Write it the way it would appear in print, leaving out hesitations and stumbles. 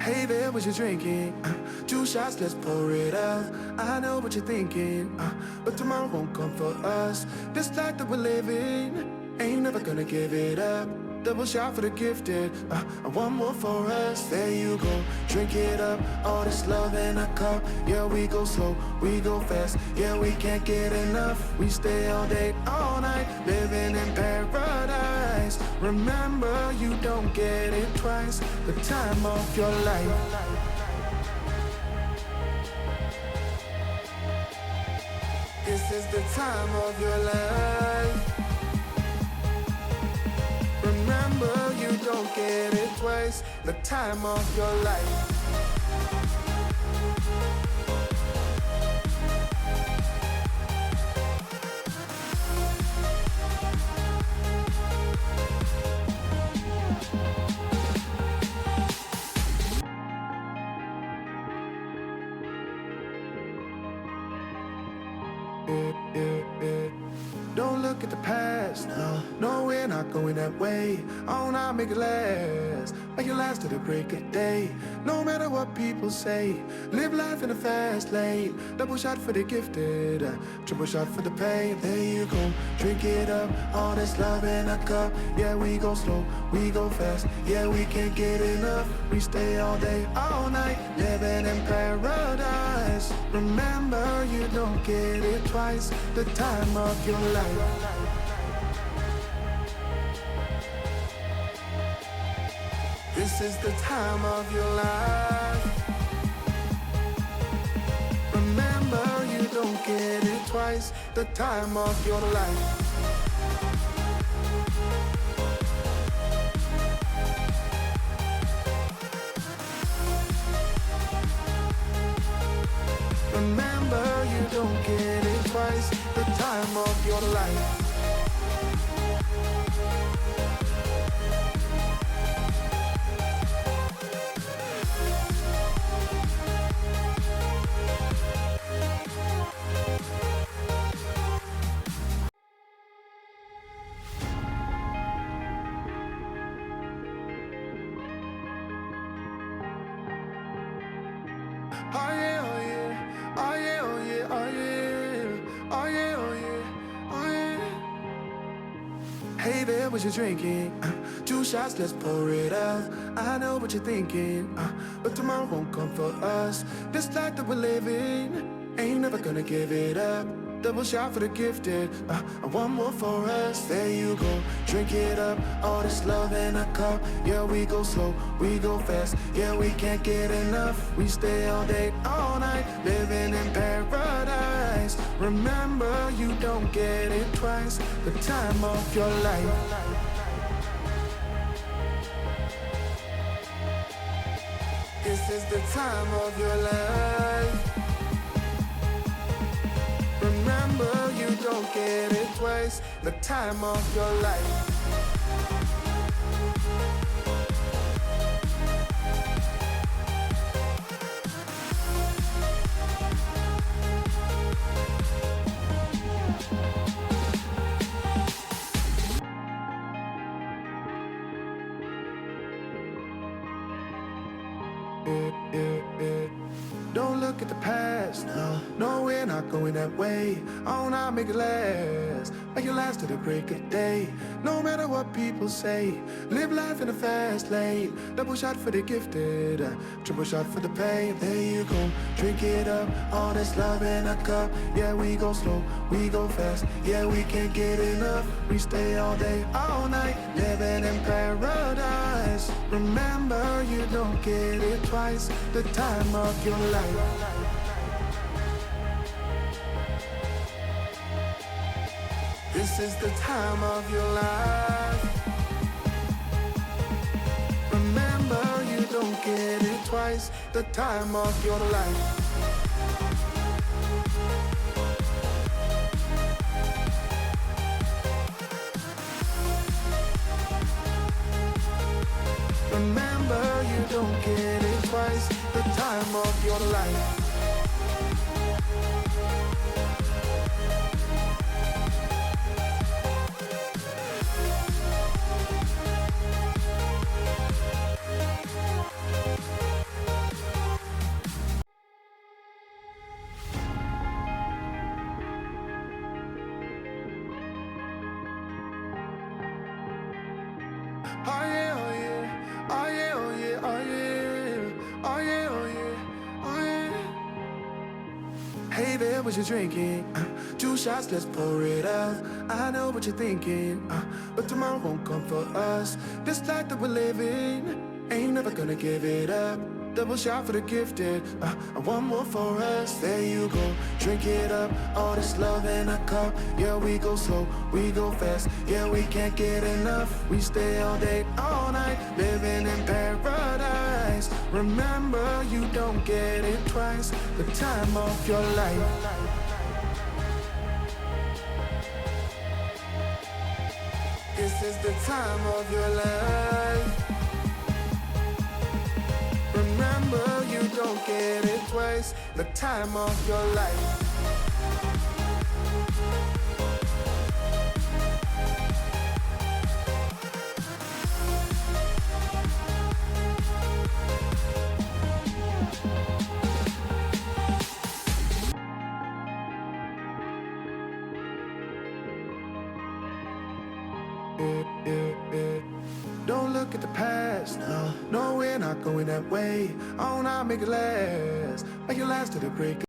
Hey there, what you drinking? 2 shots, let's pour it out. I know what you're thinking, but tomorrow won't come for us. This life that we're living, ain't never gonna give it up. Double shot for the gifted, and one more for us. There you go, drink it up. All this love in a cup. Yeah, we go slow, we go fast. Yeah, we can't get enough. We stay all day, all night, living in paradise. Remember, you don't get it twice. The time of your life. This is the time of your life. Remember, you don't get it twice. The time of your life. Don't look at the past, no, we're not going that way. Oh, now make it last, make it last to the break of day. No matter what people say, live life in a fast lane. Double shot for the gifted, triple shot for the pain. There you go, drink it up, all this love in a cup. Yeah, we go slow, we go fast. Yeah, we can't get enough. We stay all day, all night, living in paradise. Remember, you don't get it twice. The time of your life. This is the time of your life. Remember, you don't get it twice. The time of your life. Remember, you don't get it twice. The time of your life. Oh yeah, oh yeah, oh yeah, oh yeah, oh yeah, oh yeah, oh yeah, oh yeah. Hey there, what you drinking? 2 shots, let's pour it out. I know what you're thinking, but tomorrow won't come for us. This life that we're living, ain't never gonna give it up. Double shot for the gifted, and one more for us. There you go, drink it up. All this love in a cup. Yeah, we go slow, we go fast. Yeah, we can't get enough. We stay all day, all night, living in paradise. Remember, you don't get it twice. The time of your life. This is the time of your life. Remember, you don't get it twice. The time of your life. Don't look at the past, no, we're not going that way. Oh, now make it last, make it last to the break of day. No matter what people say, live life in a fast lane. Double shot for the gifted, triple shot for the pain. There you go, drink it up, all this love in a cup. Yeah, we go slow, we go fast. Yeah, we can't get enough. We stay all day, all night, living in paradise. Remember, you don't get it twice. The time of your life. This is the time of your life. Remember, you don't get it twice. The time of your life. Remember, you don't get it twice. The time of your life. Hey there, what you drinking? 2 shots, let's pour it up. I know what you're thinking, but tomorrow won't come for us. This life that we're living, ain't never gonna give it up. Double shot for the gifted, and one more for us. There you go, drink it up. All this love in a cup. Yeah, we go slow, we go fast. Yeah, we can't get enough. We stay all day, all night, living in paradise. Remember, you don't get it twice. The time of your life. This is the time of your life. Remember, you don't get it twice. The time of your life. Don't look at the past, no, we're not going that way. Oh, now make it last to the break.